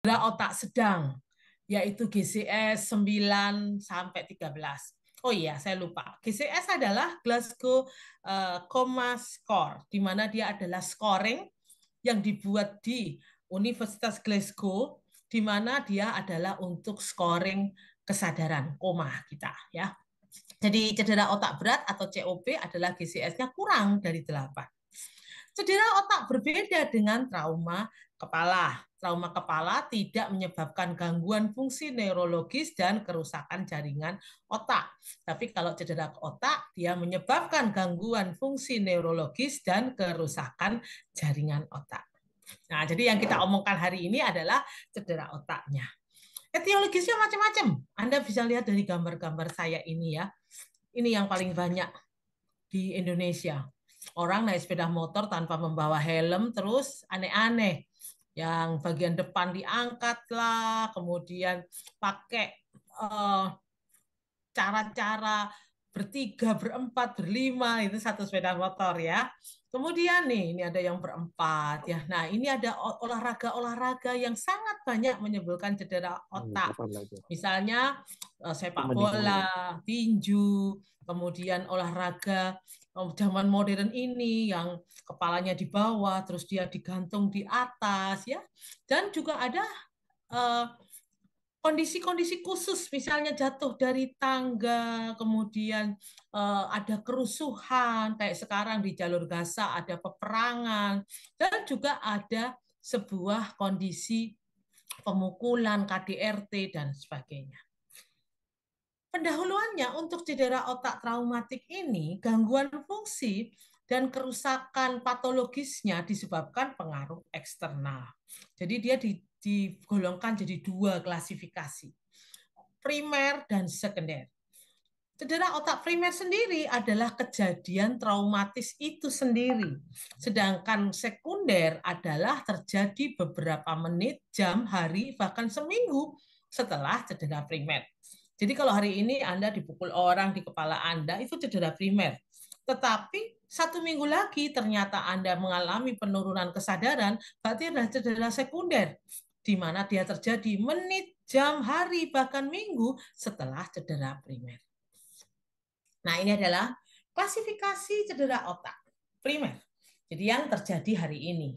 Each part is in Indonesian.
cedera otak sedang, yaitu GCS 9 sampai 13. Oh iya, saya lupa. GCS adalah Glasgow Coma Score, di mana dia adalah scoring yang dibuat di Universitas Glasgow, di mana dia adalah untuk scoring kesadaran koma kita, ya. Jadi cedera otak berat atau COP adalah GCS-nya kurang dari 8. Cedera otak berbeda dengan trauma kepala. Trauma kepala tidak menyebabkan gangguan fungsi neurologis dan kerusakan jaringan otak. Tapi kalau cedera otak, dia menyebabkan gangguan fungsi neurologis dan kerusakan jaringan otak. Nah, jadi yang kita omongkan hari ini adalah cedera otaknya. Etiologisnya macam-macam. Anda bisa lihat dari gambar-gambar saya ini ya. Ini yang paling banyak di Indonesia. Orang naik sepeda motor tanpa membawa helm terus aneh-aneh. Yang bagian depan diangkat lah, kemudian pakai cara-cara bertiga, berempat, berlima, itu satu sepeda motor ya. Kemudian nih, ini ada yang berempat ya. Nah, ini ada olahraga-olahraga yang sangat banyak menyebabkan cedera otak. Apa belajar? Misalnya sepak Meditasi ya. bola, tinju, kemudian olahraga zaman modern ini yang kepalanya di bawah, terus dia digantung di atas ya. Dan juga ada eh, kondisi-kondisi khusus, misalnya jatuh dari tangga, kemudian ada kerusuhan, kayak sekarang di jalur Gaza ada peperangan, dan juga ada sebuah kondisi pemukulan, KDRT, dan sebagainya. Pendahuluannya untuk cedera otak traumatik ini, gangguan fungsi dan kerusakan patologisnya disebabkan pengaruh eksternal. Jadi dia digolongkan jadi dua klasifikasi, primer dan sekunder. Cedera otak primer sendiri adalah kejadian traumatis itu sendiri. Sedangkan sekunder adalah terjadi beberapa menit, jam, hari, bahkan seminggu setelah cedera primer. Jadi kalau hari ini Anda dipukul orang di kepala Anda, itu cedera primer. Tetapi satu minggu lagi ternyata Anda mengalami penurunan kesadaran, berarti adalah cedera sekunder, di mana dia terjadi menit, jam, hari, bahkan minggu setelah cedera primer. Nah, ini adalah klasifikasi cedera otak primer. Jadi yang terjadi hari ini.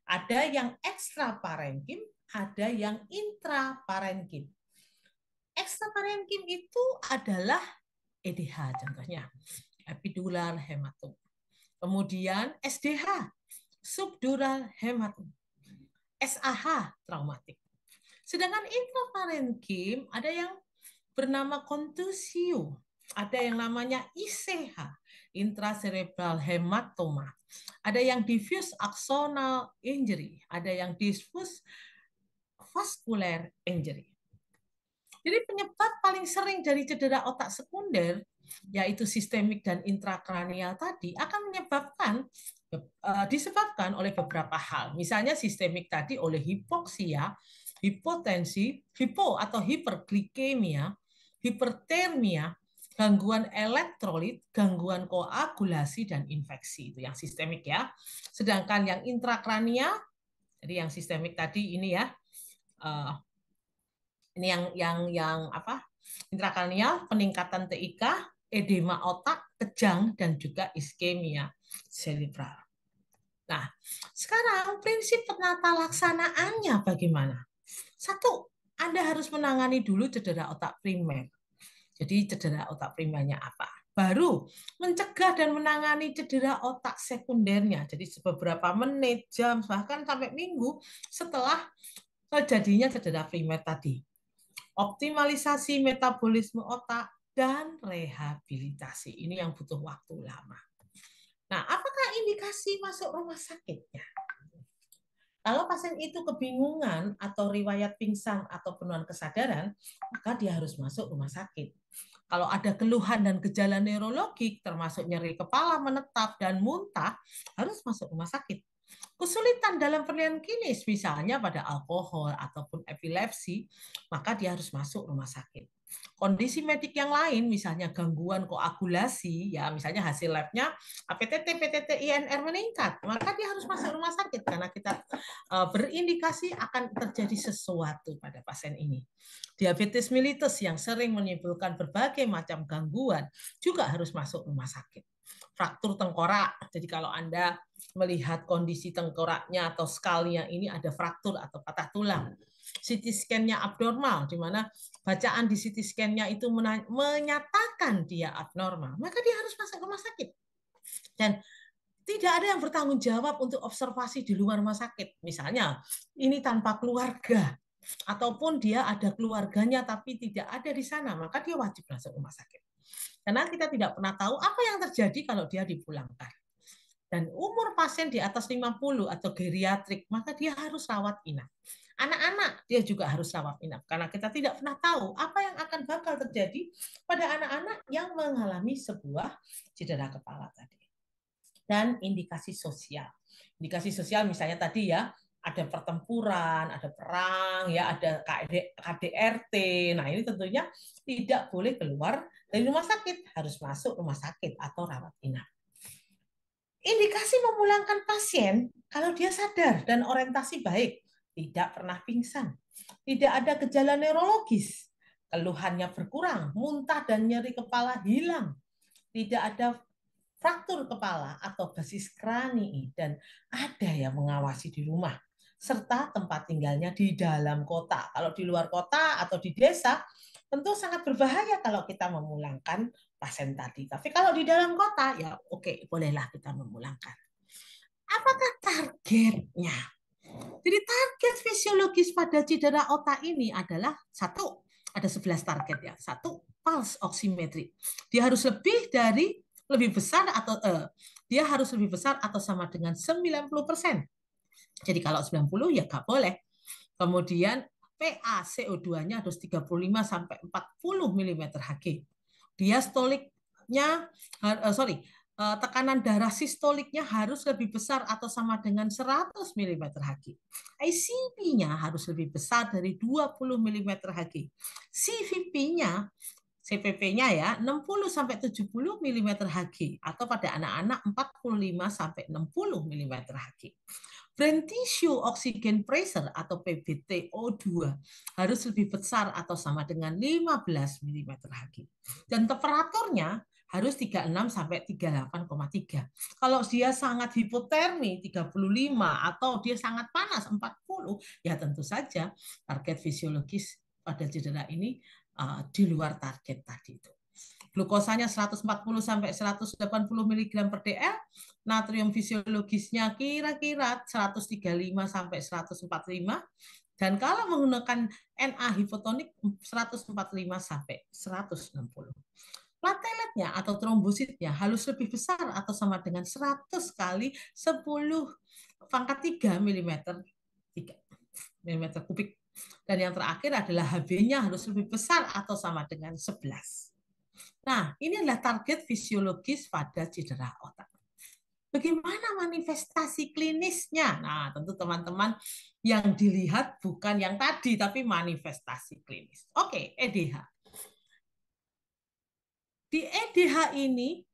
Ada yang ekstraparenkim, ada yang intraparenkim. Ekstraparenkim itu adalah EDH contohnya, epidural hematom. Kemudian SDH, subdural hematom. SAH, traumatik. Sedangkan intraparenkim ada yang bernama kontusio, ada yang namanya ICH, intracerebral hematoma, ada yang diffuse axonal injury, ada yang diffuse vascular injury. Jadi penyebab paling sering dari cedera otak sekunder, yaitu sistemik dan intrakranial tadi, akan disebabkan oleh beberapa hal. Misalnya sistemik tadi oleh hipoksia, hipotensi, hipo atau hiperglikemia, hipertermia, gangguan elektrolit, gangguan koagulasi, dan infeksi. Itu yang sistemik ya. Sedangkan yang intrakranial, jadi yang sistemik tadi ini ya, uh, ini yang apa? Intrakranial, peningkatan TIK, edema otak, kejang, dan juga iskemia cerebral. Nah, sekarang prinsip penata laksanaannya bagaimana? Satu, Anda harus menangani dulu cedera otak primer. Jadi cedera otak primernya apa? Baru mencegah dan menangani cedera otak sekundernya. Jadi beberapa menit, jam, bahkan sampai minggu setelah terjadinya cedera primer tadi. Optimalisasi metabolisme otak dan rehabilitasi. Ini yang butuh waktu lama. Nah, apakah indikasi masuk rumah sakitnya? Kalau pasien itu kebingungan atau riwayat pingsan atau penurunan kesadaran, maka dia harus masuk rumah sakit. Kalau ada keluhan dan gejala neurologik, termasuk nyeri kepala menetap dan muntah, harus masuk rumah sakit. kesulitan dalam penilaian klinis, misalnya pada alkohol ataupun epilepsi, maka dia harus masuk rumah sakit. Kondisi medik yang lain, misalnya gangguan koagulasi, ya misalnya hasil labnya APTT, PTT, INR meningkat, maka dia harus masuk rumah sakit karena kita berindikasi akan terjadi sesuatu pada pasien ini. Diabetes mellitus yang sering menimbulkan berbagai macam gangguan juga harus masuk rumah sakit. Fraktur tengkorak, jadi kalau Anda melihat kondisi tengkoraknya atau skalnya ini ada fraktur atau patah tulang. CT scan-nya abnormal, di mana bacaan di CT scan-nya itu menyatakan dia abnormal, maka dia harus masuk rumah sakit. Dan tidak ada yang bertanggung jawab untuk observasi di luar rumah sakit. Misalnya, ini tanpa keluarga, ataupun dia ada keluarganya tapi tidak ada di sana, maka dia wajib masuk rumah sakit. Karena kita tidak pernah tahu apa yang terjadi kalau dia dipulangkan. Dan umur pasien di atas 50 atau geriatrik, maka dia harus rawat inap. Anak-anak dia juga harus rawat inap karena kita tidak pernah tahu apa yang akan bakal terjadi pada anak-anak yang mengalami sebuah cedera kepala tadi. Dan indikasi sosial. Indikasi sosial misalnya tadi ya, ada pertempuran, ada perang, ya ada KDRT. Nah, ini tentunya tidak boleh keluar dari rumah sakit, harus masuk rumah sakit atau rawat inap. Indikasi memulangkan pasien kalau dia sadar dan orientasi baik, tidak pernah pingsan, tidak ada gejala neurologis, keluhannya berkurang, muntah dan nyeri kepala hilang, tidak ada fraktur kepala atau basis krani, dan ada yang mengawasi di rumah, serta tempat tinggalnya di dalam kota. Kalau di luar kota atau di desa, tentu sangat berbahaya kalau kita memulangkan pasien tadi. Tapi kalau di dalam kota, ya oke, bolehlah kita memulangkan. Apakah targetnya? Jadi target fisiologis pada cedera otak ini adalah satu, ada 11 target ya. Satu, pulse oximetry. Dia harus lebih besar atau dia harus lebih besar atau sama dengan 90%. Jadi kalau 90 ya nggak boleh. Kemudian PA CO2-nya harus 35 sampai 40 mm Hg. Diastoliknya tekanan darah sistoliknya harus lebih besar atau sama dengan 100 mm Hg. ICP-nya harus lebih besar dari 20 mm Hg. CVP-nya CPP-nya ya 60 sampai 70 mm Hg atau pada anak-anak 45 sampai 60 mm Hg. Brain tissue oxygen pressure atau PbTO2 harus lebih besar atau sama dengan 15 mm Hg. Dan temperaturnya harus 36 sampai 38,3. Kalau dia sangat hipotermi 35 atau dia sangat panas 40, ya tentu saja target fisiologis pada cedera ini di luar target tadi itu. Glukosanya 140 sampai 180 mg per dl, natrium fisiologisnya kira-kira 135 sampai 145, dan kalau menggunakan Na hipotonik 145 sampai 160. Plateletnya atau trombositnya harus lebih besar atau sama dengan 100 kali 10 pangkat 3 mm 3 mm kubik. Dan yang terakhir adalah HB-nya harus lebih besar atau sama dengan 11. Nah, ini adalah target fisiologis pada cedera otak. Bagaimana manifestasi klinisnya? Nah, tentu teman-teman yang dilihat bukan yang tadi, tapi manifestasi klinis. Oke, EDH. Di EDH ini,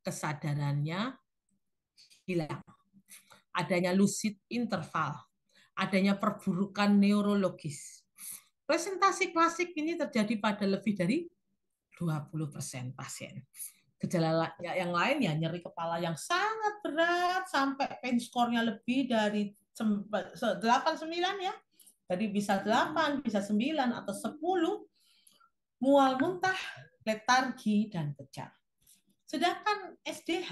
kesadarannya hilang. Adanya lucid interval, adanya perburukan neurologis. Presentasi klasik ini terjadi pada lebih dari 20% pasien. Gejala yang lain ya nyeri kepala yang sangat berat sampai pain score-nya lebih dari 8-9 ya. Jadi bisa 8, bisa 9 atau 10. Mual muntah, letargi, dan kejang. Sedangkan SDH,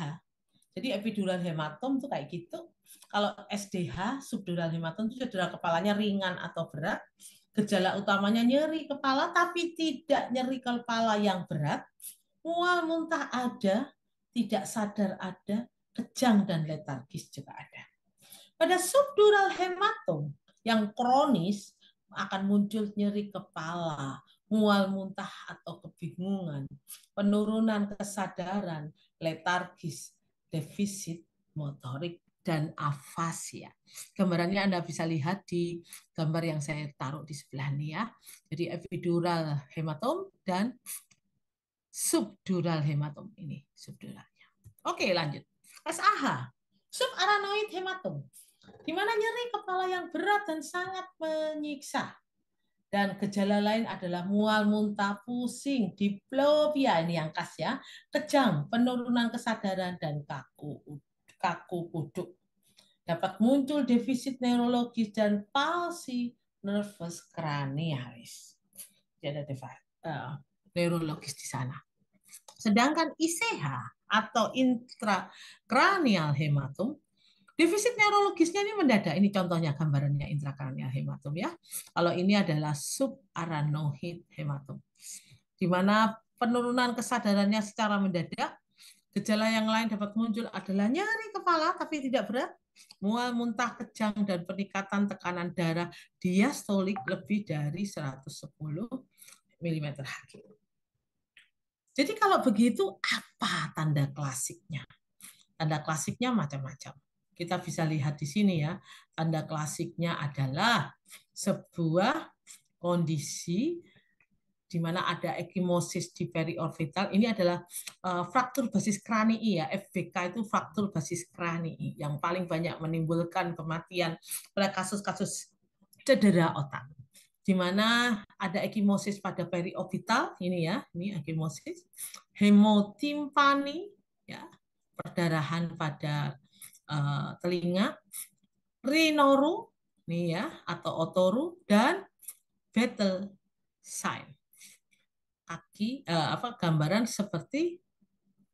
jadi epidural hematom itu kayak gitu. Kalau SDH, subdural hematom itu cedera kepalanya ringan atau berat. Gejala utamanya nyeri kepala tapi tidak nyeri kepala yang berat. Mual muntah ada, tidak sadar ada, kejang dan letargis juga ada. Pada subdural hematom yang kronis akan muncul nyeri kepala, mual muntah atau kebingungan, penurunan kesadaran, letargis, defisit motorik, dan afasia. Gambarannya Anda bisa lihat di gambar yang saya taruh di sebelah ini ya. Jadi epidural hematom dan subdural hematom ini subduralnya. Oke, lanjut. SAH, subarachnoid hematom, di mana nyeri kepala yang berat dan sangat menyiksa. Dan gejala lain adalah mual, muntah, pusing, diplopia, ini yang khas ya, kejang, penurunan kesadaran, dan kaku kuduk. Dapat muncul defisit neurologis dan palsi nervus cranialis. Jadi ada neurologis di sana. Sedangkan ICH atau intrakranial hematom, defisit neurologisnya ini mendadak. Ini contohnya gambarannya intrakranial hematom ya. Kalau ini adalah subarachnoid hematom, di mana penurunan kesadarannya secara mendadak. Gejala yang lain dapat muncul adalah nyeri kepala tapi tidak berat, mual, muntah, kejang, dan peningkatan tekanan darah diastolik lebih dari 110 mm Hg. Jadi kalau begitu apa tanda klasiknya? Tanda klasiknya macam-macam. Kita bisa lihat di sini ya. Tanda klasiknya adalah sebuah kondisi di mana ada ekimosis di periorbital. Ini adalah fraktur basis kranii ya. FBK itu fraktur basis kranii yang paling banyak menimbulkan kematian pada kasus-kasus cedera otak. Di mana ada ekimosis pada periorbital, ini ya, ini ekimosis, hemotimpani, ya, perdarahan pada telinga, rinoru, nih ya, atau otoru, dan battle sign, kaki apa gambaran seperti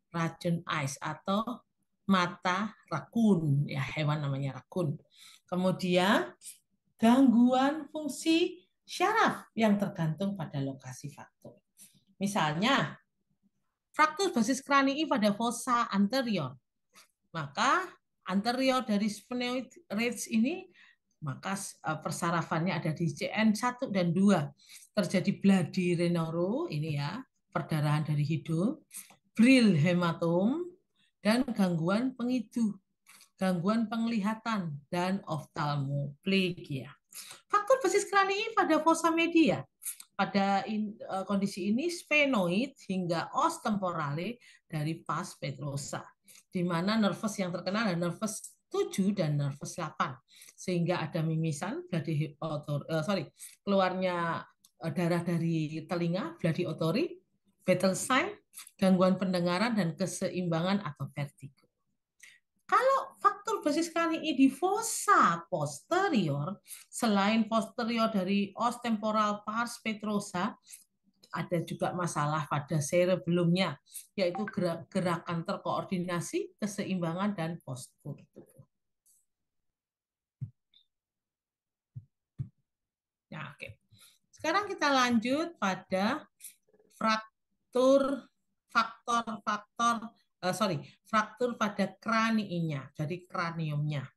racun ais atau mata rakun, ya hewan namanya rakun. Kemudian gangguan fungsi syaraf yang tergantung pada lokasi faktor. Misalnya fraktur basis kranii pada fossa anterior, maka anterior dari sphenoid ridge ini, maka persarafannya ada di CN1 dan 2. Terjadi bloody renoro, ini ya, perdarahan dari hidung, Brill hematom, dan gangguan pengidu, gangguan penglihatan, dan oftalmoplegia. Faktor basis kranii pada fossa media. Pada kondisi ini sphenoid hingga os temporale dari vas petrosa, di mana nervus yang terkenal adalah nervus 7 dan nervus 8, sehingga ada mimisan keluarnya darah dari telinga, bloody otori, battle sign, gangguan pendengaran, dan keseimbangan atau vertigo. Kalau faktor basis kranii di fossa posterior, selain posterior dari os temporal pars petrosa, ada juga masalah pada cerebellumnya, yaitu gerakan terkoordinasi, keseimbangan, dan postur tubuh. Nah, oke. Sekarang kita lanjut pada fraktur pada kraniinya, jadi kraniumnya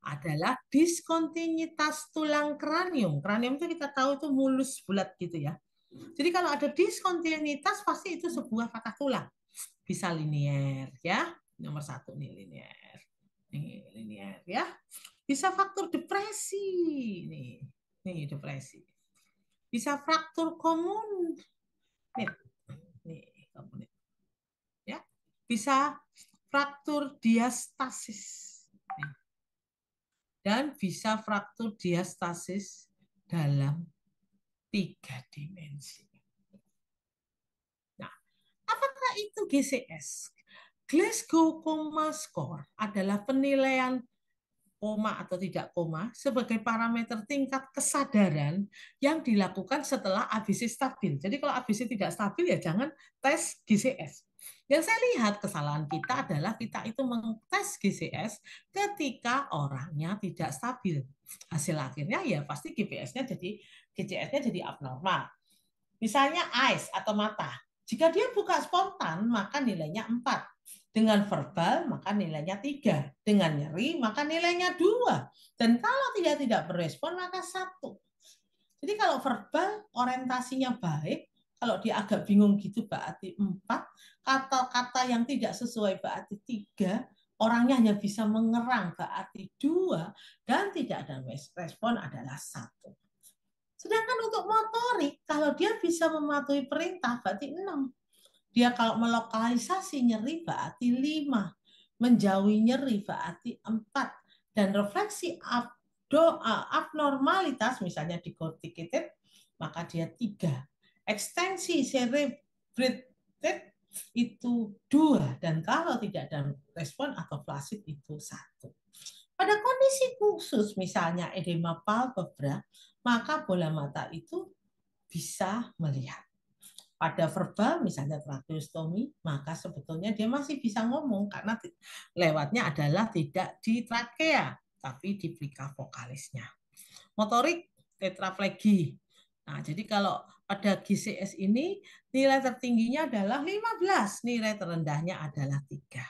adalah diskontinuitas tulang kranium. Kranium itu kita tahu itu mulus bulat gitu ya. Jadi kalau ada diskontinuitas pasti itu sebuah patah tulang. Bisa linier ya, nomor 1 nih linier, nih linier ya. Bisa faktor depresi, nih depresi. Bisa fraktur komun, nih komun ya. Bisa fraktur diastasis, nih. Dan bisa fraktur diastasis dalam 3 dimensi. Nah, apakah itu GCS? Glasgow Coma Score adalah penilaian koma atau tidak koma sebagai parameter tingkat kesadaran yang dilakukan setelah ABC stabil. Jadi kalau ABC tidak stabil ya jangan tes GCS. Yang saya lihat kesalahan kita adalah kita itu mengtes GCS ketika orangnya tidak stabil. Hasil akhirnya ya pasti GCS-nya jadi abnormal. Misalnya eyes atau mata. Jika dia buka spontan, maka nilainya 4. Dengan verbal, maka nilainya 3. Dengan nyeri, maka nilainya 2. Dan kalau tidak berespon, maka 1. Jadi kalau verbal, orientasinya baik. Kalau dia agak bingung gitu, berarti 4. Kata-kata yang tidak sesuai berarti 3. orangnya hanya bisa mengerang berarti 2, dan tidak ada respon adalah 1. Sedangkan untuk motorik, kalau dia bisa mematuhi perintah berarti 6. Dia kalau melokalisasi nyeri berarti 5. Menjauhi nyeri berarti 4. Dan refleksi abnormalitas misalnya di corticated maka dia 3. Ekstensi cerebrated itu 2, dan kalau tidak ada respon atau flasid itu 1. Pada kondisi khusus misalnya edema palpebra, maka bola mata itu bisa melihat. Pada verbal misalnya tracheostomi, maka sebetulnya dia masih bisa ngomong karena lewatnya adalah tidak di trakea tapi di plika vokalisnya. Motorik tetraflegi. Nah, jadi kalau pada GCS ini nilai tertingginya adalah 15, nilai terendahnya adalah 3.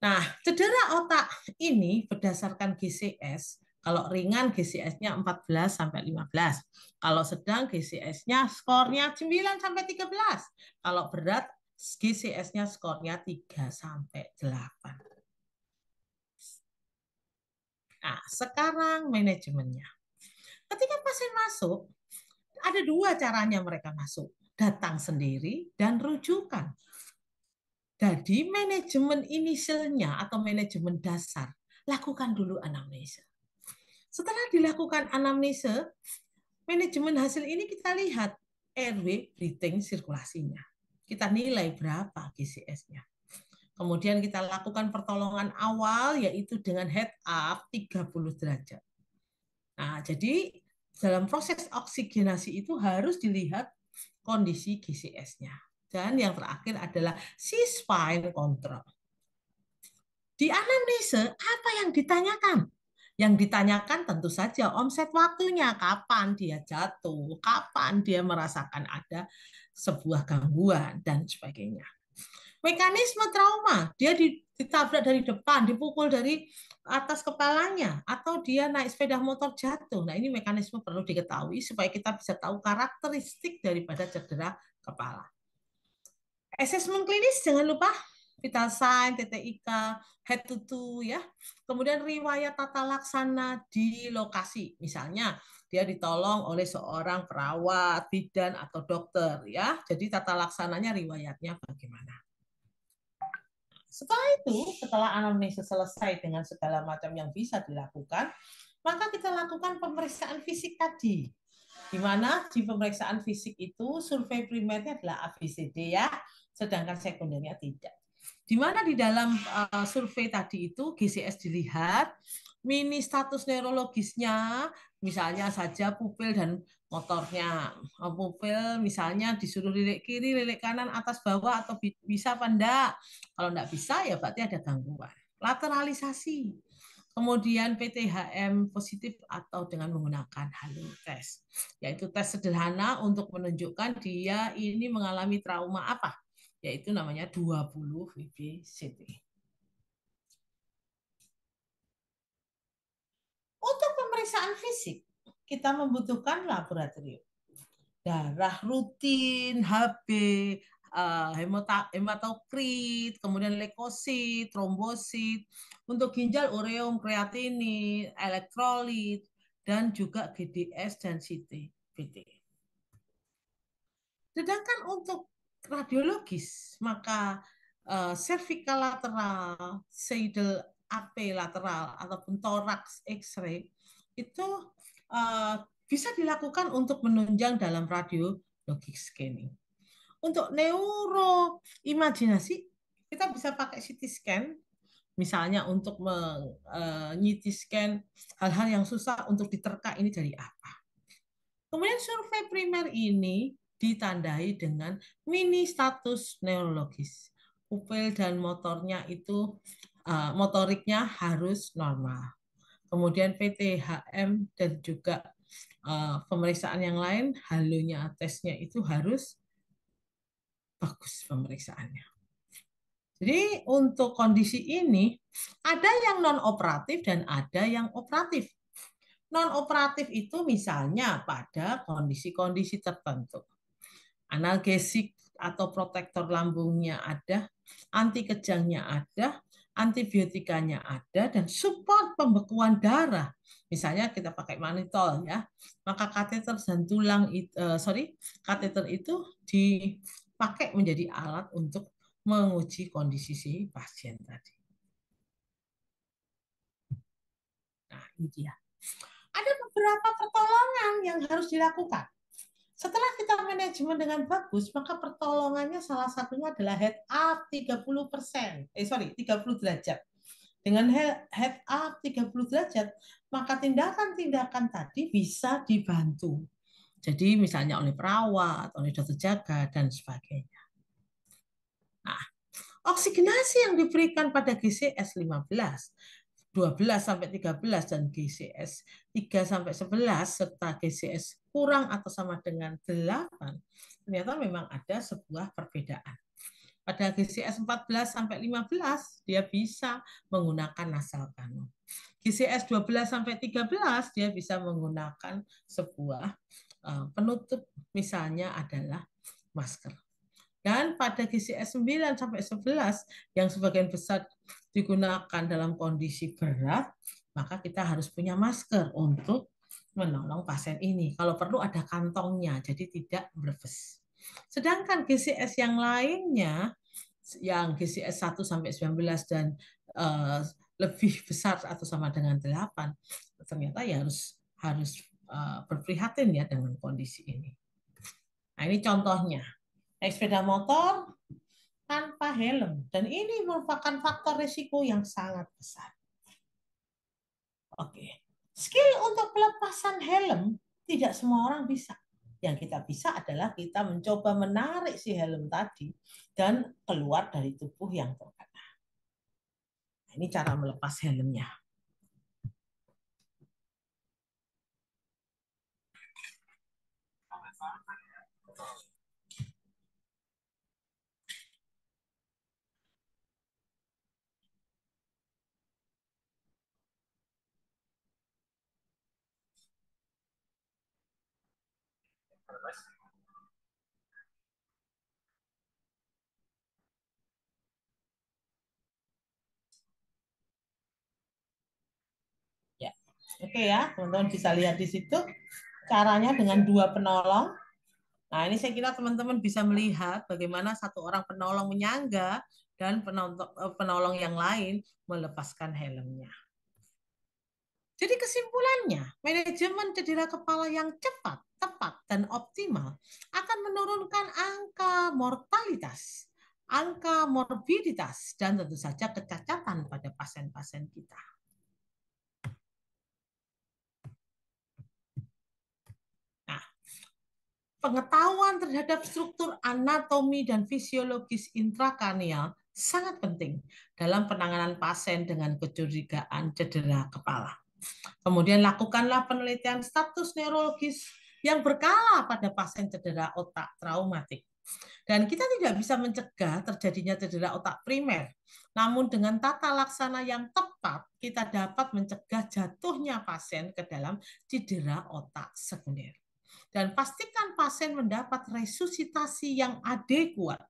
Nah, cedera otak ini berdasarkan GCS, kalau ringan GCS-nya 14 sampai 15. Kalau sedang GCS-nya skornya 9 sampai 13. Kalau berat GCS-nya skornya 3 sampai 8. Nah, sekarang manajemennya. Ketika pasien masuk, ada 2 caranya mereka masuk. Datang sendiri dan rujukan. Jadi manajemen inisialnya atau manajemen dasar, lakukan dulu anamnesa. Setelah dilakukan anamnesa, manajemen hasil ini kita lihat airway, breathing, sirkulasinya. Kita nilai berapa GCS-nya. Kemudian kita lakukan pertolongan awal yaitu dengan head up 30 derajat. Nah, jadi dalam proses oksigenasi itu harus dilihat kondisi GCS-nya. Dan yang terakhir adalah C-spine control. Di anamnesa, apa yang ditanyakan? Yang ditanyakan tentu saja omset waktunya, kapan dia jatuh, kapan dia merasakan ada sebuah gangguan, dan sebagainya. Mekanisme trauma, dia ditabrak dari depan, dipukul dari atas kepalanya, atau dia naik sepeda motor jatuh. Nah, ini mekanisme perlu diketahui supaya kita bisa tahu karakteristik daripada cedera kepala. Asesmen klinis jangan lupa vital sign, TTIK, head to toe ya. Kemudian riwayat tata laksana di lokasi. Misalnya dia ditolong oleh seorang perawat, bidan atau dokter ya. Jadi tata laksananya riwayatnya bagaimana. Setelah itu, setelah anamnesis selesai dengan segala macam yang bisa dilakukan, maka kita lakukan pemeriksaan fisik tadi. Di mana di pemeriksaan fisik itu survei primernya adalah ABCD ya, sedangkan sekundernya tidak. Di mana di dalam survei tadi itu GCS dilihat, mini status neurologisnya, misalnya saja pupil dan motornya. Pupil misalnya disuruh lirik kiri, lirik kanan, atas bawah, atau bisa apa enggak. Kalau enggak bisa ya berarti ada gangguan. Lateralisasi. Kemudian PTHM positif atau dengan menggunakan halo tes, yaitu tes sederhana untuk menunjukkan dia ini mengalami trauma apa, yaitu namanya 20 VBCT. Untuk pemeriksaan fisik, kita membutuhkan laboratorium. Darah rutin, HB, hematokrit, kemudian leukosit, trombosit, untuk ginjal ureum, kreatinin, elektrolit, dan juga GDS dan CT-BT. Sedangkan untuk radiologis, maka cervical lateral, saddle AP lateral, ataupun toraks X-ray, itu bisa dilakukan untuk menunjang dalam radiologic scanning. Untuk neuroimajinasi, kita bisa pakai CT scan, misalnya untuk CT scan hal-hal yang susah untuk diterka ini dari apa. Kemudian survei primer ini ditandai dengan mini status neurologis. Pupil dan motornya itu motoriknya harus normal. Kemudian PTHM dan juga pemeriksaan yang lain, halonya tesnya itu harus bagus pemeriksaannya. Jadi untuk kondisi ini ada yang non operatif dan ada yang operatif. Non operatif itu misalnya pada kondisi-kondisi tertentu. Analgesik atau protektor lambungnya ada, anti kejangnya ada, antibiotikanya ada, dan support pembekuan darah. Misalnya kita pakai mannitol ya, maka kateter dan kateter itu dipakai menjadi alat untuk menguji kondisi si pasien tadi. Nah, ini dia. Ada beberapa pertolongan yang harus dilakukan. Setelah kita manajemen dengan bagus, maka pertolongannya salah satunya adalah head up 30%. 30 derajat. Dengan head up 30 derajat, maka tindakan-tindakan tadi bisa dibantu. Jadi misalnya oleh perawat, oleh dokter jaga, dan sebagainya. Nah, oksigenasi yang diberikan pada GCS 15, 12 sampai 13 dan GCS 3 sampai 11 serta GCS kurang atau sama dengan 8, ternyata memang ada sebuah perbedaan. Pada GCS 14 sampai 15 dia bisa menggunakan nasal kanul. GCS 12 sampai 13 dia bisa menggunakan sebuah penutup, misalnya adalah masker. Dan pada GCS 9 sampai 11 yang sebagian besar digunakan dalam kondisi berat, maka kita harus punya masker untuk menolong pasien ini. Kalau perlu ada kantongnya, jadi tidak berbes. Sedangkan GCS yang lainnya, yang GCS 1 sampai 19 dan lebih besar atau sama dengan 8, ternyata ya harus berprihatin ya dengan kondisi ini. Nah, ini contohnya. Naik sepeda motor tanpa helm. Dan ini merupakan faktor risiko yang sangat besar. Oke. Skill untuk pelepasan helm tidak semua orang bisa. Yang kita bisa adalah kita mencoba menarik si helm tadi dan keluar dari tubuh yang terkena. Ini cara melepas helmnya. Ya. Oke ya, teman-teman bisa lihat di situ caranya dengan dua penolong. Nah, ini saya kira teman-teman bisa melihat bagaimana satu orang penolong menyangga dan penolong yang lain melepaskan helmnya. Jadi kesimpulannya, manajemen cedera kepala yang cepat, tepat, dan optimal akan menurunkan angka mortalitas, angka morbiditas, dan tentu saja kecacatan pada pasien-pasien kita. Nah, pengetahuan terhadap struktur anatomi dan fisiologis intrakranial sangat penting dalam penanganan pasien dengan kecurigaan cedera kepala. Kemudian lakukanlah penelitian status neurologis yang berkala pada pasien cedera otak traumatik. Dan kita tidak bisa mencegah terjadinya cedera otak primer. Namun dengan tata laksana yang tepat, kita dapat mencegah jatuhnya pasien ke dalam cedera otak sekunder. Dan pastikan pasien mendapat resusitasi yang adekuat.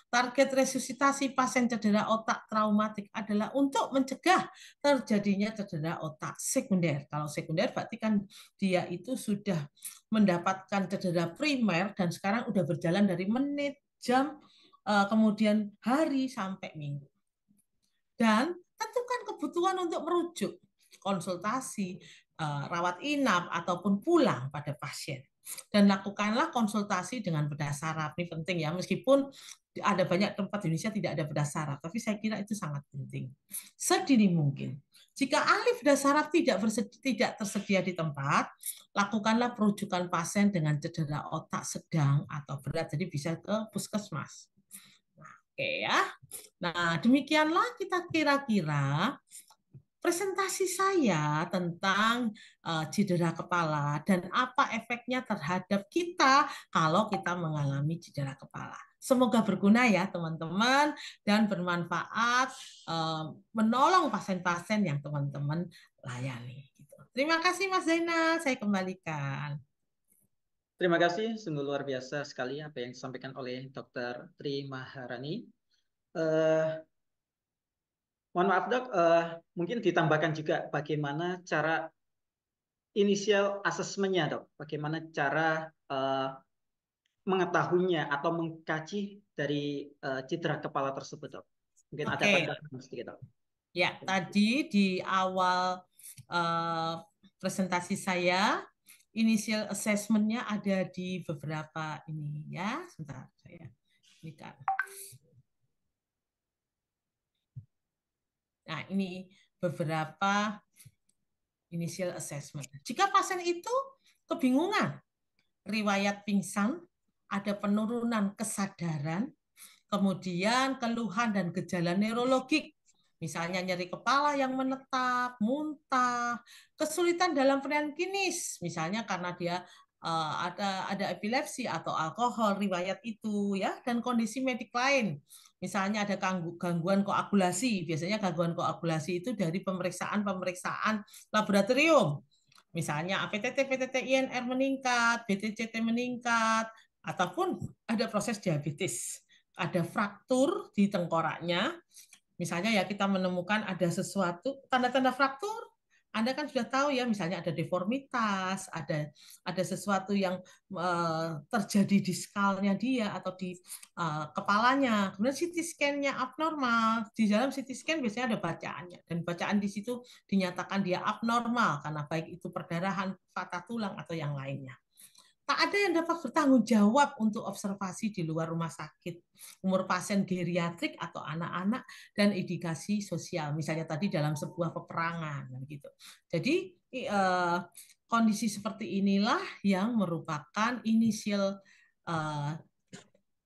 Target resusitasi pasien cedera otak traumatik adalah untuk mencegah terjadinya cedera otak sekunder. Kalau sekunder berarti kan dia itu sudah mendapatkan cedera primer dan sekarang udah berjalan dari menit, jam, kemudian hari sampai minggu. Dan tentukan kebutuhan untuk merujuk, konsultasi, rawat inap, ataupun pulang pada pasien. Dan lakukanlah konsultasi dengan bedah saraf. Ini penting ya, meskipun ada banyak tempat di Indonesia tidak ada bedah saraf, tapi saya kira itu sangat penting. Sedini mungkin. Jika ahli bedah saraf tidak tersedia di tempat, lakukanlah perujukan pasien dengan cedera otak sedang atau berat, jadi bisa ke puskesmas. Oke ya. Nah, demikianlah kita kira-kira presentasi saya tentang cedera kepala dan apa efeknya terhadap kita kalau kita mengalami cedera kepala. Semoga berguna ya teman-teman dan bermanfaat menolong pasien-pasien yang teman-teman layani. Terima kasih Mas Zainal, saya kembalikan. Terima kasih, sungguh luar biasa sekali apa yang disampaikan oleh Dr. Tri Maharani. Eh, Mohon maaf dok, mungkin ditambahkan juga bagaimana cara initial assessment-nya dok, bagaimana cara mengetahuinya atau mengkaji dari cedera kepala tersebut dok. Mungkin ada Oke, tambahan sedikit dok. ya tadi di awal eh, presentasi saya, initial assessment-nya ada di beberapa ini ya. Sebentar, saya ini kan. Nah, ini beberapa initial assessment. Jika pasien itu kebingungan, riwayat pingsan, ada penurunan kesadaran, kemudian keluhan dan gejala neurologik, misalnya nyeri kepala yang menetap, muntah, kesulitan dalam penanganan misalnya karena dia ada epilepsi atau alkohol riwayat itu ya, dan kondisi medik lain. Misalnya ada gangguan koagulasi, biasanya gangguan koagulasi itu dari pemeriksaan-pemeriksaan laboratorium. Misalnya APTT, PTT, INR meningkat, BTCT meningkat, ataupun ada proses diabetes, ada fraktur di tengkoraknya. Misalnya ya kita menemukan ada sesuatu, tanda-tanda fraktur, Anda kan sudah tahu ya, misalnya ada deformitas, ada sesuatu yang terjadi di skalnya dia atau di kepalanya. Kemudian CT scan-nya abnormal. Di dalam CT scan biasanya ada bacaannya, dan bacaan di situ dinyatakan dia abnormal karena baik itu perdarahan, patah tulang atau yang lainnya. Tak ada yang dapat bertanggung jawab untuk observasi di luar rumah sakit, umur pasien geriatrik atau anak-anak, dan indikasi sosial, misalnya tadi dalam sebuah peperangan gitu. Jadi kondisi seperti inilah yang merupakan inisial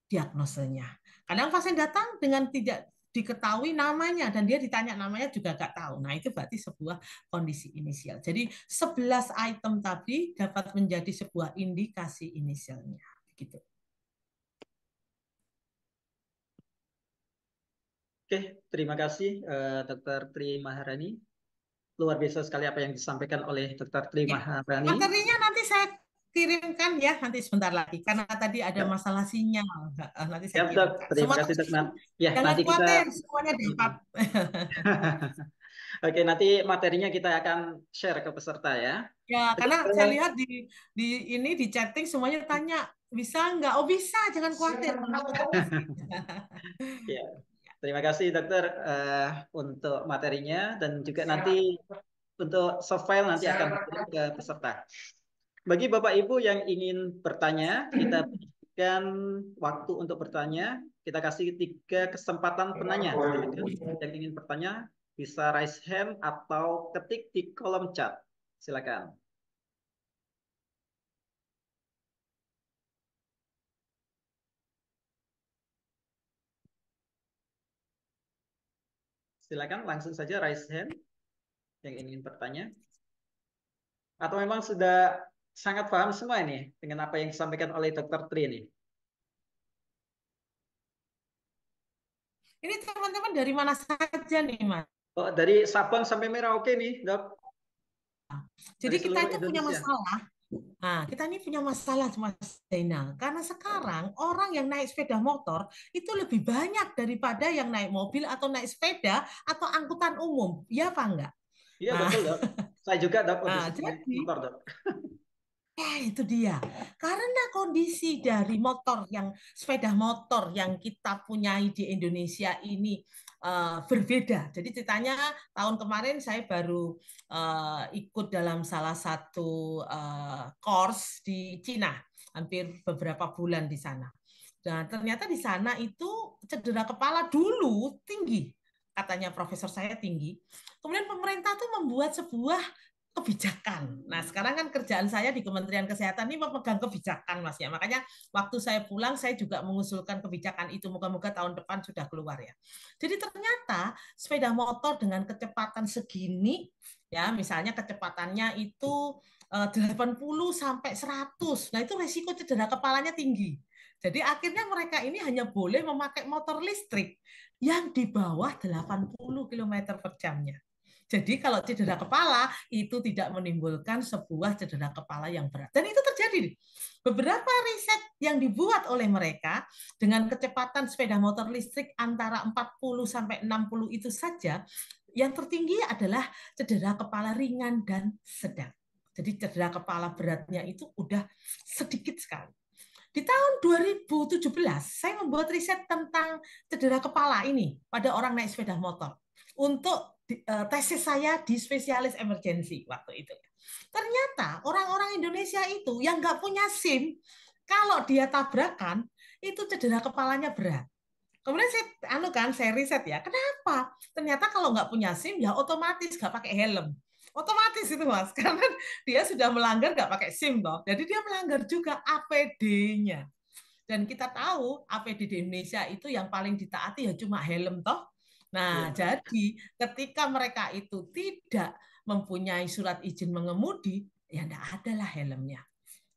diagnosenya. Kadang pasien datang dengan tidak diketahui namanya dan dia ditanya namanya juga nggak tahu. Nah, itu berarti sebuah kondisi inisial. Jadi 11 item tadi dapat menjadi sebuah indikasi inisialnya. Gitu. Oke, terima kasih Dr. Tri Maharani. Luar biasa sekali apa yang disampaikan oleh Dr. Tri Ya. Maharani. Materinya nanti saya kirimkan ya nanti sebentar lagi karena tadi ada Ya, masalah sinyal. Nanti ya saya dok, kirimkan. terima Semua kasih dok. teman-teman Ya, jangan nanti kita khawatir, semuanya dapat. Oke, nanti materinya kita akan share ke peserta ya. Ya, Oke, karena saya lihat di ini di chatting semuanya tanya bisa nggak? Oh bisa, jangan khawatir. Aku terus. ya. Terima kasih dokter untuk materinya dan juga nanti untuk soft file nanti akan dikirim ke peserta. Bagi Bapak Ibu yang ingin bertanya, kita berikan waktu untuk bertanya. Kita kasih 3 kesempatan penanya. Silakan yang ingin bertanya bisa raise hand atau ketik di kolom chat. Silakan. Silakan langsung saja raise hand yang ingin bertanya. Atau memang sudah sangat paham semua ini dengan apa yang disampaikan oleh Dr. Tri ini? Ini teman-teman dari mana saja nih, Mas? Oh, dari Sabang sampai Merauke nih, Dok. Jadi Dari kita seluruh itu punya Indonesia. masalah. Nah, kita ini punya masalah, Mas Zainal. Karena sekarang orang yang naik sepeda motor itu lebih banyak daripada yang naik mobil atau naik sepeda atau angkutan umum. Iya apa enggak? Iya, Nah, betul, Dok. Saya juga, Dok, lebih nah sering naik jadi motor, Dok. itu dia. Karena kondisi dari motor yang sepeda motor yang kita punyai di Indonesia ini berbeda. Jadi ceritanya tahun kemarin saya baru ikut dalam salah satu course di Cina, hampir beberapa bulan di sana. Nah, ternyata di sana itu cedera kepala dulu tinggi. Katanya profesor saya tinggi. Kemudian pemerintah tuh membuat sebuah kebijakan. Nah, sekarang kan kerjaan saya di Kementerian Kesehatan ini memegang kebijakan, Mas ya. Makanya waktu saya pulang saya juga mengusulkan kebijakan itu. Moga-moga tahun depan sudah keluar ya. Jadi ternyata sepeda motor dengan kecepatan segini ya, misalnya kecepatannya itu 80 sampai 100. Nah, itu resiko cedera kepalanya tinggi. Jadi akhirnya mereka ini hanya boleh memakai motor listrik yang di bawah 80 km per jamnya. Jadi kalau cedera kepala itu tidak menimbulkan sebuah cedera kepala yang berat. Dan itu terjadi terjadi. Beberapa riset yang dibuat oleh mereka dengan kecepatan sepeda motor listrik antara 40 sampai 60 itu saja, yang tertinggi adalah cedera kepala ringan dan sedang. Jadi cedera kepala beratnya itu udah sedikit sekali. Di tahun 2017, saya membuat riset tentang cedera kepala ini pada orang naik sepeda motor untuk tesis saya di spesialis emergency waktu itu. Ternyata orang-orang Indonesia itu yang nggak punya SIM, kalau dia tabrakan, itu cedera kepalanya berat. Kemudian saya riset ya, kenapa? Ternyata kalau nggak punya SIM ya otomatis nggak pakai helm. Otomatis itu Mas, karena dia sudah melanggar nggak pakai SIM toh. Jadi dia melanggar juga APD-nya. Dan kita tahu APD di Indonesia itu yang paling ditaati ya cuma helm toh. Nah, Ya. jadi ketika mereka itu tidak mempunyai surat izin mengemudi, ya enggak ada lah helmnya.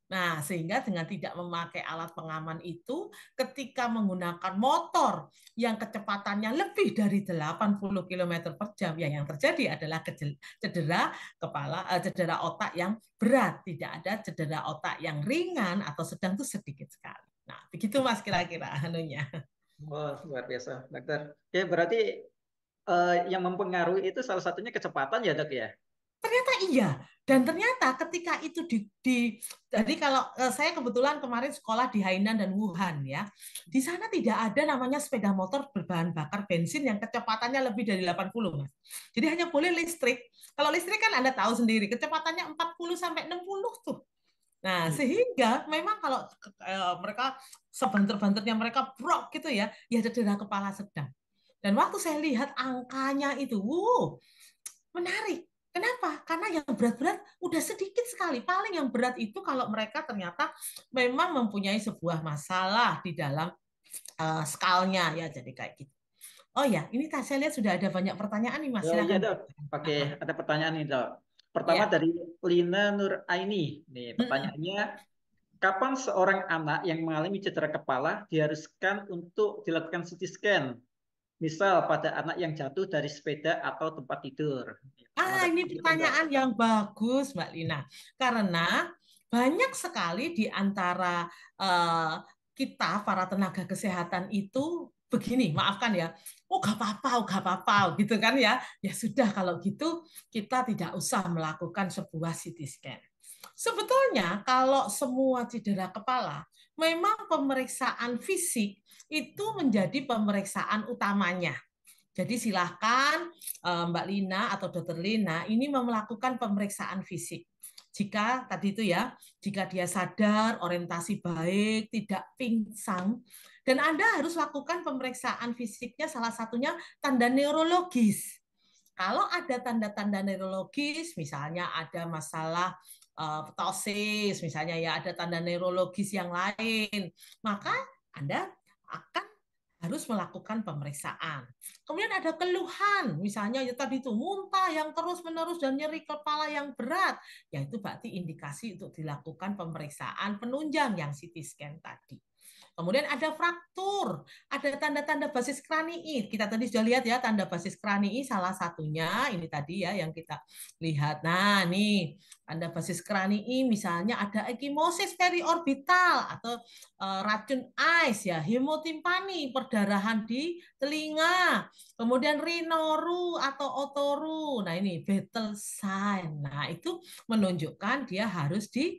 Nah, sehingga dengan tidak memakai alat pengaman itu, ketika menggunakan motor yang kecepatannya lebih dari 80 km per jam, ya yang terjadi adalah cedera kepala, cedera otak yang berat. Tidak ada cedera otak yang ringan atau sedang itu sedikit sekali. Nah, begitu Mas kira-kira anunya. Oh, luar biasa, dokter. Ya, berarti yang mempengaruhi itu salah satunya kecepatan ya, dok ya? Ternyata iya. Dan ternyata ketika itu jadi kalau saya kebetulan kemarin sekolah di Hainan dan Wuhan ya, di sana tidak ada namanya sepeda motor berbahan bakar bensin yang kecepatannya lebih dari 80, Mas. Jadi hanya boleh listrik. Kalau listrik kan Anda tahu sendiri, kecepatannya 40 sampai 60 tuh. Nah, sehingga memang kalau mereka sebanter-banternya mereka brok gitu ya, ya cedera kepala sedang. Dan waktu saya lihat angkanya itu, wow, menarik. Kenapa? Karena yang berat-berat udah sedikit sekali. Paling yang berat itu kalau mereka ternyata memang mempunyai sebuah masalah di dalam skalnya ya, jadi kayak gitu. Oh ya, ini saya lihat sudah ada banyak pertanyaan nih Mas. Oh iya, Silakan. dok. Oke, ada pertanyaan nih, dok. Pertama Ya. dari Lina Nur Aini. Nih, pertanyaannya, kapan seorang anak yang mengalami cedera kepala diharuskan untuk dilakukan CT scan? Misal pada anak yang jatuh dari sepeda atau tempat tidur. Gimana, Ini Dok? pertanyaan yang bagus, Mbak Lina. Karena banyak sekali di antara kita, para tenaga kesehatan itu begini, maafkan ya, oh gak apa-apa, gitu kan ya. Ya sudah, kalau gitu kita tidak usah melakukan sebuah CT scan. Sebetulnya kalau semua cedera kepala, memang pemeriksaan fisik itu menjadi pemeriksaan utamanya. Jadi silahkan Mbak Lina atau Dokter Lina ini melakukan pemeriksaan fisik. Jika tadi itu ya, jika dia sadar, orientasi baik, tidak pingsan, dan Anda harus lakukan pemeriksaan fisiknya salah satunya tanda neurologis. Kalau ada tanda-tanda neurologis, misalnya ada masalah ptosis, misalnya ya ada tanda neurologis yang lain, maka Anda akan harus melakukan pemeriksaan. Kemudian ada keluhan, misalnya ya tadi itu muntah yang terus-menerus dan nyeri kepala yang berat, ya itu berarti indikasi untuk dilakukan pemeriksaan penunjang yang CT scan tadi. Kemudian ada fraktur, ada tanda-tanda basis kranii. Kita tadi sudah lihat ya, tanda basis kranii salah satunya ini tadi ya yang kita lihat. Nah, nih tanda basis kranii misalnya ada ekimosis periorbital atau racun ais ya, hemotimpani, perdarahan di telinga. Kemudian rinoru atau otoru. Nah, ini vital sign. Nah, itu menunjukkan dia harus di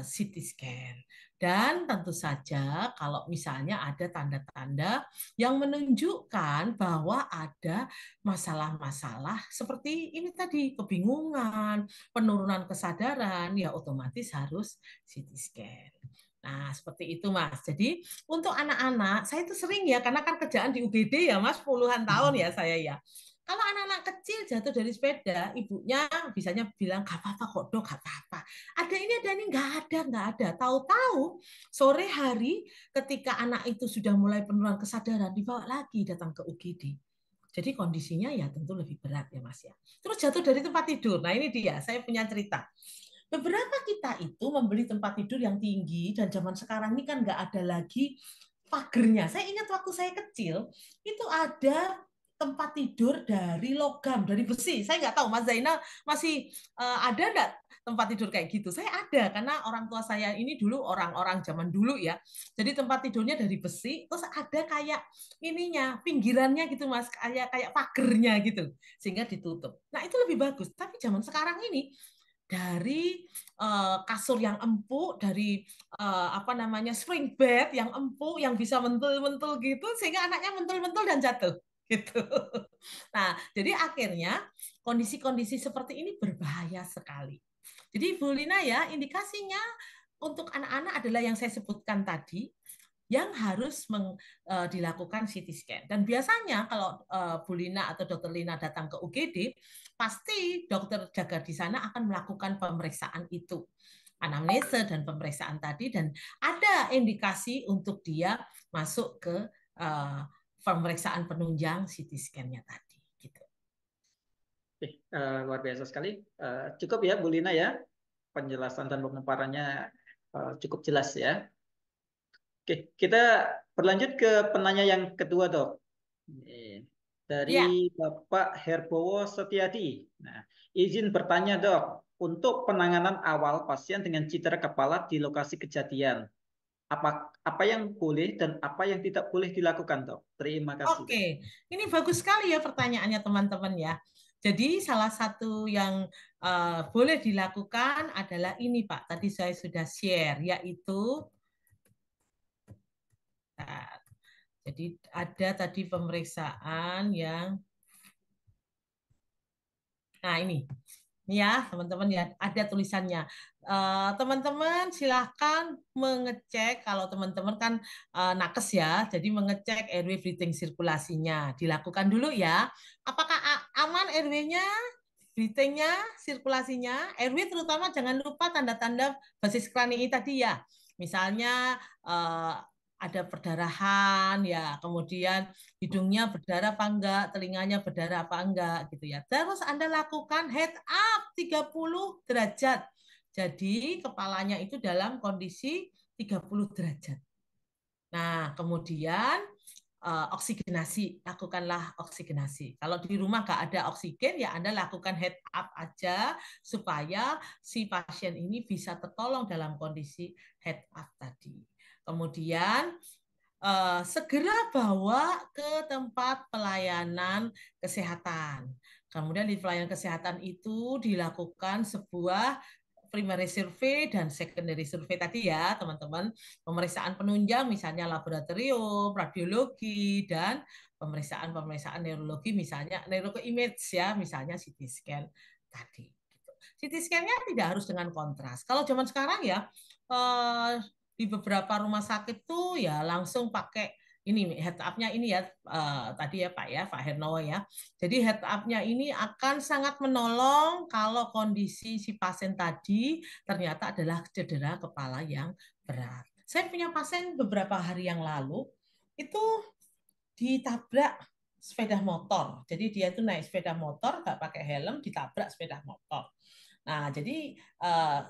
CT scan. Dan tentu saja kalau misalnya ada tanda-tanda yang menunjukkan bahwa ada masalah-masalah seperti ini tadi, kebingungan, penurunan kesadaran, ya otomatis harus CT scan. Nah, seperti itu Mas. Jadi untuk anak-anak, saya itu sering ya, karena kan kerjaan di UGD ya Mas, puluhan tahun ya saya ya. Kalau anak-anak kecil jatuh dari sepeda, ibunya bisanya bilang, gak apa-apa kok dok, gak apa-apa. Ada ini, nggak ada. Tahu-tahu sore hari ketika anak itu sudah mulai penurunan kesadaran, dibawa lagi datang ke UGD. Jadi kondisinya ya tentu lebih berat ya Mas ya. Terus jatuh dari tempat tidur. Nah ini dia, saya punya cerita. Beberapa kita itu membeli tempat tidur yang tinggi dan zaman sekarang ini kan nggak ada lagi pagernya. Saya ingat waktu saya kecil itu ada tempat tidur dari logam, dari besi. Saya nggak tahu Mas Zainal masih ada nggak tempat tidur kayak gitu. Saya ada karena orang tua saya ini dulu orang-orang zaman dulu ya. Jadi tempat tidurnya dari besi, terus ada kayak ininya, pinggirannya gitu Mas, kayak kayak pagernya gitu, sehingga ditutup. Nah, itu lebih bagus. Tapi zaman sekarang ini dari kasur yang empuk, dari apa namanya spring bed yang empuk, yang bisa mentul-mentul gitu, sehingga anaknya mentul-mentul dan jatuh gitu. Nah, jadi akhirnya kondisi-kondisi seperti ini berbahaya sekali. Jadi Bu Lina ya, indikasinya untuk anak-anak adalah yang saya sebutkan tadi, yang harus dilakukan CT scan. Dan biasanya kalau Bu Lina atau Dokter Lina datang ke UGD, pasti dokter jaga di sana akan melakukan pemeriksaan itu, anamnesa dan pemeriksaan tadi, dan ada indikasi untuk dia masuk ke pemeriksaan penunjang CT scan-nya tadi. Gitu. Luar biasa sekali. Cukup ya Bu Lina ya, penjelasan dan pemaparannya cukup jelas ya. Oke, kita berlanjut ke penanya yang kedua, Dok. Dari Ya, Bapak Herbowo Setiadi. Nah, izin bertanya, Dok, untuk penanganan awal pasien dengan cedera kepala di lokasi kejadian, apa yang boleh dan apa yang tidak boleh dilakukan, Dok? Terima kasih, Dok. oke. Ini bagus sekali ya pertanyaannya teman-teman ya. Jadi salah satu yang boleh dilakukan adalah ini Pak, tadi saya sudah share, yaitu nah, jadi ada tadi pemeriksaan yang, nah ini ya teman-teman ya, ada tulisannya. Teman-teman silahkan mengecek, kalau teman-teman kan nakes ya, jadi mengecek airway breathing sirkulasinya. Dilakukan dulu ya. Apakah aman airway-nya, breathing-nya, sirkulasinya? Airway terutama jangan lupa tanda-tanda basis kranii tadi ya. Misalnya ada perdarahan ya, kemudian hidungnya berdarah apa enggak, telinganya berdarah apa enggak gitu ya. Terus Anda lakukan head up 30 derajat. Jadi kepalanya itu dalam kondisi 30 derajat. Nah, kemudian oksigenasi, lakukanlah oksigenasi. Kalau di rumah nggak ada oksigen, ya Anda lakukan head up aja supaya si pasien ini bisa tertolong dalam kondisi head up tadi. Kemudian segera bawa ke tempat pelayanan kesehatan. Kemudian di pelayanan kesehatan itu dilakukan sebuah primary survey dan secondary survey tadi ya teman-teman. Pemeriksaan penunjang misalnya laboratorium, radiologi, dan pemeriksaan-pemeriksaan neurologi misalnya neuroimage ya, misalnya CT scan tadi. CT scan-nya tidak harus dengan kontras. Kalau zaman sekarang ya di beberapa rumah sakit tuh ya langsung pakai ini head up-nya ini ya tadi ya Pak Hernowo ya. Jadi head up-nya ini akan sangat menolong kalau kondisi si pasien tadi ternyata adalah cedera kepala yang berat. Saya punya pasien beberapa hari yang lalu itu ditabrak sepeda motor. Jadi dia itu naik sepeda motor nggak pakai helm, ditabrak sepeda motor. Nah, jadi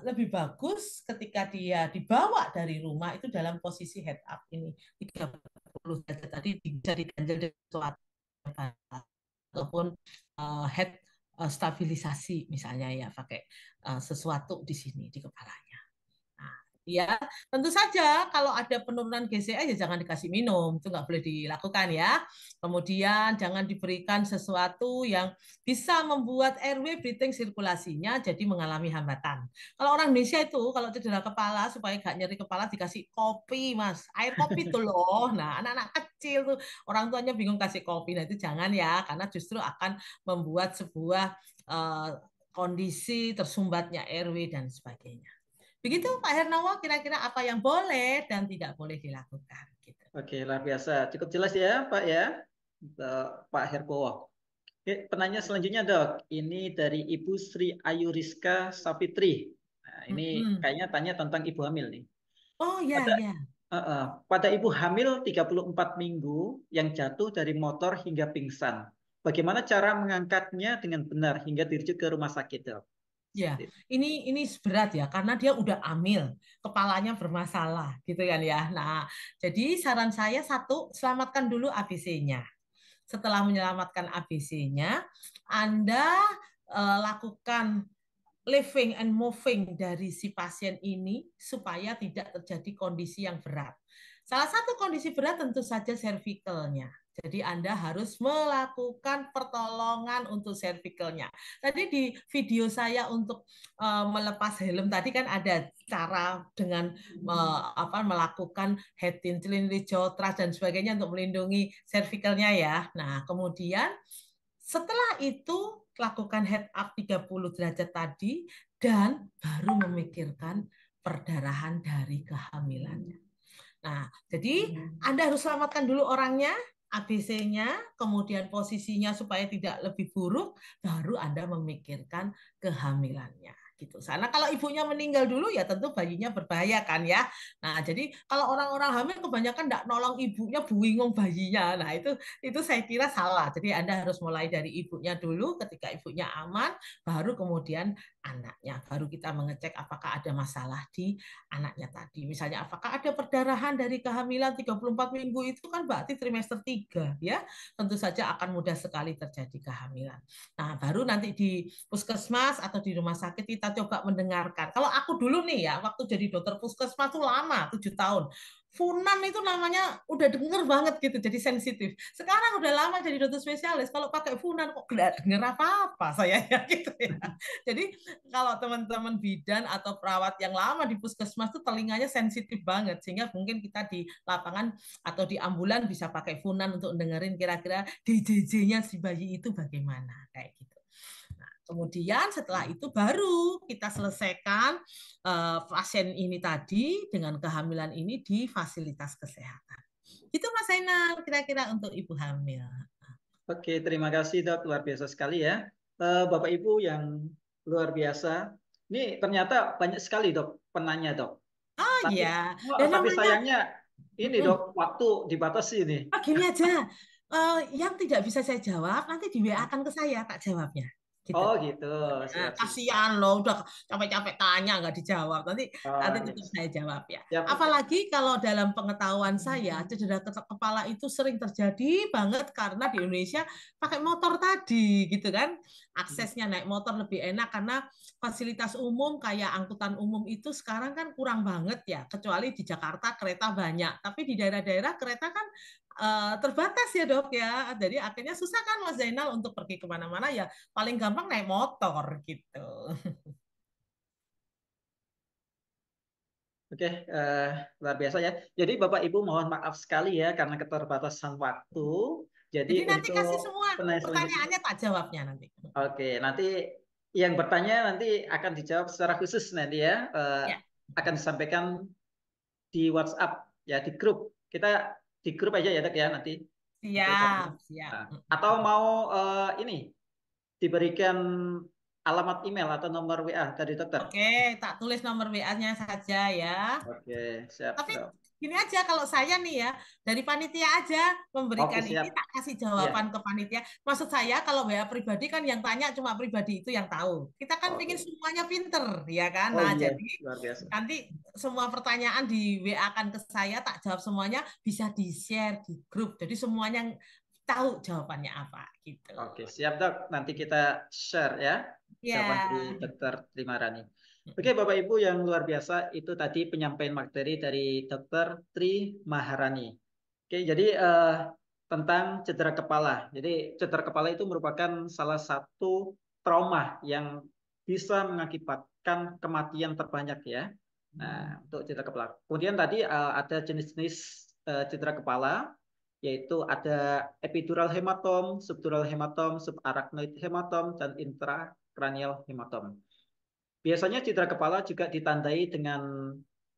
lebih bagus ketika dia dibawa dari rumah itu dalam posisi head up ini 30 derajat tadi bisa diganjel dengan sesuatu ataupun head stabilisasi misalnya ya pakai sesuatu di sini di kepalanya. Nah, ya, tentu saja kalau ada penurunan GCS ya jangan dikasih minum, itu nggak boleh dilakukan ya. Kemudian jangan diberikan sesuatu yang bisa membuat airway breathing sirkulasinya jadi mengalami hambatan. Kalau orang Indonesia itu kalau cedera kepala supaya nggak nyeri kepala dikasih kopi, Mas. Air kopi tuh loh. Nah, anak-anak kecil tuh orang tuanya bingung kasih kopi. Nah, itu jangan ya, karena justru akan membuat sebuah kondisi tersumbatnya airway dan sebagainya. Begitu Pak Hernawa, kira-kira apa yang boleh dan tidak boleh dilakukan. Gitu. Oke, luar biasa. Cukup jelas ya, Pak ya, untuk Pak Herbowo. Oke, penanya selanjutnya, Dok. Ini dari Ibu Sri Ayu Rizka Safitri. Nah, ini kayaknya tanya tentang ibu hamil nih. Oh ya, Pada ya. pada ibu hamil 34 minggu yang jatuh dari motor hingga pingsan. Bagaimana cara mengangkatnya dengan benar hingga dirujuk ke rumah sakit, Dok? Ya, Seperti itu. ini berat ya karena dia udah amil, kepalanya bermasalah gitu kan ya. Nah, jadi saran saya satu, selamatkan dulu ABC-nya. setelah menyelamatkan ABC-nya, Anda lakukan living and moving dari si pasien ini supaya tidak terjadi kondisi yang berat. Salah satu kondisi berat tentu saja cervicalnya. Jadi Anda harus melakukan pertolongan untuk cervicalnya. Tadi di video saya untuk melepas helm tadi kan ada cara dengan melakukan head tilt, jaw thrust dan sebagainya untuk melindungi cervicalnya ya. Nah, kemudian setelah itu lakukan head up 30 derajat tadi dan baru memikirkan perdarahan dari kehamilannya. Nah, jadi Anda harus selamatkan dulu orangnya, ABC-nya, kemudian posisinya supaya tidak lebih buruk, baru Anda memikirkan kehamilannya. Gitu. Karena kalau ibunya meninggal dulu ya tentu bayinya berbahaya kan ya. Nah, jadi kalau orang-orang hamil kebanyakan tidak nolong ibunya, bingung bayinya. Nah, itu saya kira salah. Jadi Anda harus mulai dari ibunya dulu, ketika ibunya aman, baru kemudian anaknya. Baru kita mengecek apakah ada masalah di anaknya tadi. Misalnya apakah ada perdarahan dari kehamilan 34 minggu itu kan berarti trimester 3 ya. Tentu saja akan mudah sekali terjadi kehamilan. Nah, baru nanti di puskesmas atau di rumah sakit kita coba mendengarkan. Kalau aku dulu nih ya, waktu jadi dokter puskesmas tuh lama, 7 tahun. Funan itu namanya udah denger banget gitu, jadi sensitif. Sekarang udah lama jadi dokter spesialis, kalau pakai Funan kok nggak denger apa-apa saya ya gitu ya. Jadi kalau teman-teman bidan atau perawat yang lama di puskesmas tuh telinganya sensitif banget, sehingga mungkin kita di lapangan atau di ambulan bisa pakai Funan untuk dengerin kira-kira DJJ-nya si bayi itu bagaimana kayak gitu. Kemudian setelah itu baru kita selesaikan pasien ini tadi dengan kehamilan ini di fasilitas kesehatan. Itu Mas Zainal kira-kira untuk ibu hamil. Oke, terima kasih Dok, luar biasa sekali ya. Bapak Ibu yang luar biasa. Ini ternyata banyak sekali Dok penanya Dok. Oh Tapi, iya, dan tapi namanya sayangnya ini Dok, waktu dibatasi nih. gini aja, yang tidak bisa saya jawab nanti di WA akan ke saya tak jawabnya, gitu. Oh gitu, Nah, siap siap. kasihan loh, udah capek-capek tanya nggak dijawab. Nanti Oh, tetap gitu. saya jawab ya. Siap. Apalagi kalau dalam pengetahuan saya, cedera kepala itu sering terjadi banget karena di Indonesia pakai motor tadi, gitu kan. Aksesnya naik motor lebih enak karena fasilitas umum kayak angkutan umum itu sekarang kan kurang banget ya. Kecuali di Jakarta kereta banyak, tapi di daerah-daerah kereta kan terbatas ya dok ya. Jadi akhirnya susah kan Mas Zainal untuk pergi kemana-mana ya paling gampang naik motor gitu. Oke, luar biasa ya. Jadi Bapak Ibu mohon maaf sekali ya karena keterbatasan waktu. Jadi Jadi nanti untuk kasih semua penanya selanjutnya, pertanyaannya tak jawabnya nanti. oke, nanti yang bertanya nanti akan dijawab secara khusus nanti ya. Ya, Akan disampaikan di WhatsApp ya di grup. Kita di grup aja ya Dok ya nanti untuk siap, chatnya. siap. Nah, atau mau ini diberikan alamat email atau nomor WA dari dokter. Oke, tak tulis nomor WA-nya saja ya. Oke, siap Tapi Dok. gini aja kalau saya nih ya, dari panitia aja Oke, memberikan siap. ini tak kasih Iya. jawaban ke panitia. Maksud saya kalau WA pribadi kan yang tanya cuma pribadi itu yang tahu. Kita kan ingin Oke. semuanya pinter, ya kan? Oh Nah, iya, jadi luar biasa. nanti semua pertanyaan di WA kan ke saya, tak jawab semuanya, bisa di-share di grup. Jadi semuanya tahu jawabannya apa gitu. Oke, siap Dok. Nanti kita share ya jawaban dari Ya. Dokter Trimarani. Oke, Bapak Ibu yang luar biasa, itu tadi penyampaian materi dari Dokter Tri Maharani. Oke, jadi tentang cedera kepala. Jadi cedera kepala itu merupakan salah satu trauma yang bisa mengakibatkan kematian terbanyak ya. Nah, untuk cedera kepala. Kemudian tadi ada jenis-jenis cedera kepala, yaitu ada epidural hematom, subdural hematom, subarachnoid hematom, dan intracranial hematom. Biasanya cedera kepala juga ditandai dengan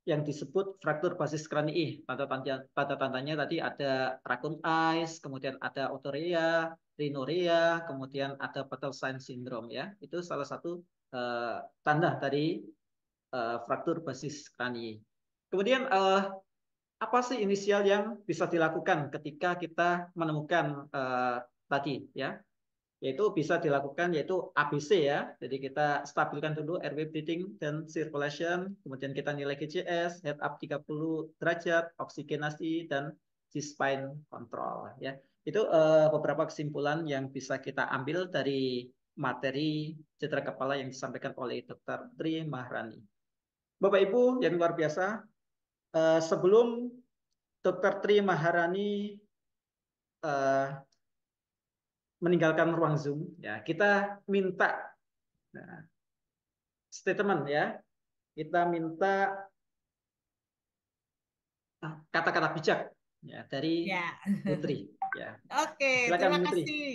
yang disebut fraktur basis kranii. Tanda-tandanya tadi ada raccoon eyes, kemudian ada otorrhea, rhinorrhea, kemudian ada Bartter-Stein syndrome ya. Itu salah satu tanda dari fraktur basis kranii. Kemudian apa sih inisial yang bisa dilakukan ketika kita menemukan tadi ya, yaitu bisa dilakukan yaitu ABC ya. Jadi kita stabilkan dulu airway breathing dan circulation, kemudian kita nilai GCS, head up 30 derajat, oksigenasi dan G-spine control ya. Itu beberapa kesimpulan yang bisa kita ambil dari materi cedera kepala yang disampaikan oleh Dr. Tri Maharani. Bapak Ibu yang luar biasa, sebelum Dr. Tri Maharani meninggalkan ruang Zoom, ya kita minta statement ya, kita minta kata-kata bijak ya dari Ya. Putri. Ya, Oke, silakan terima Putri. kasih.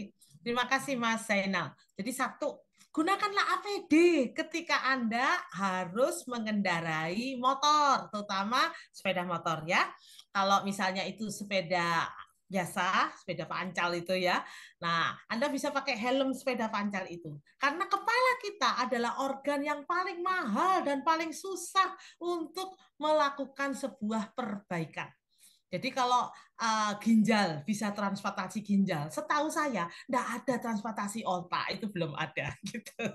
Terima kasih Mas Zainal. Jadi satu, gunakanlah APD ketika Anda harus mengendarai motor, terutama sepeda motor ya. Kalau misalnya itu sepeda biasa, sepeda pancal itu ya. Nah, Anda bisa pakai helm sepeda pancal itu. Karena kepala kita adalah organ yang paling mahal dan paling susah untuk melakukan sebuah perbaikan. Jadi kalau ginjal bisa transplantasi ginjal, setahu saya tidak ada transplantasi otak itu belum ada gitu.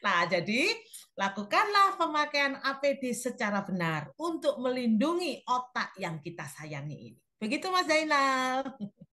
Nah, jadi lakukanlah pemakaian APD secara benar untuk melindungi otak yang kita sayangi ini. Begitu Mas Zainal.